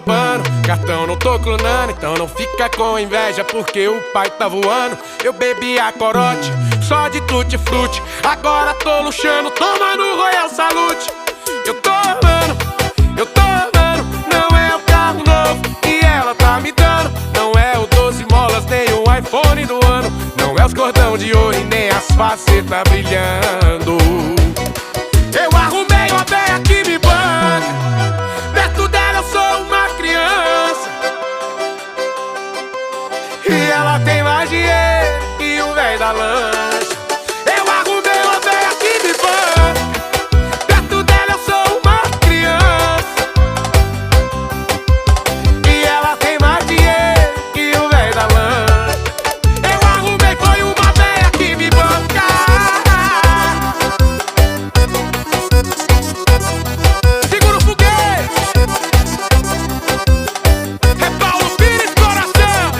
pano. Cartão não tô clonando, então não fica com inveja, porque o pai tá voando. Eu bebi a corote, só de tutti-frutti. Agora tô luxando, tomando Royal Salute. Eu tô amando, não é o carro novo que ela tá me dando. Não é o 12 molas, nem o iPhone do ano. Não é os cordão de ouro e nem as facetas brilhando. Eu arrumei uma véia que me banca, perto dela eu sou uma criança, e ela tem mais dinheiro que o velho da lancha. Eu arrumei uma véia que me banca, perto dela eu sou uma criança, e ela tem mais dinheiro que o velho da lancha. Eu arrumei foi uma véia que me banca. Segura o foguete, é Paulo Pires coração.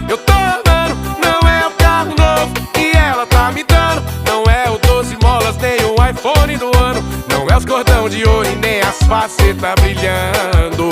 Eu tô amando, não é o carro novo que ela tá me dando. Não é o 12 molas, nem o iPhone do ano. Não é os cordão de ouro e nem as facetas brilhando.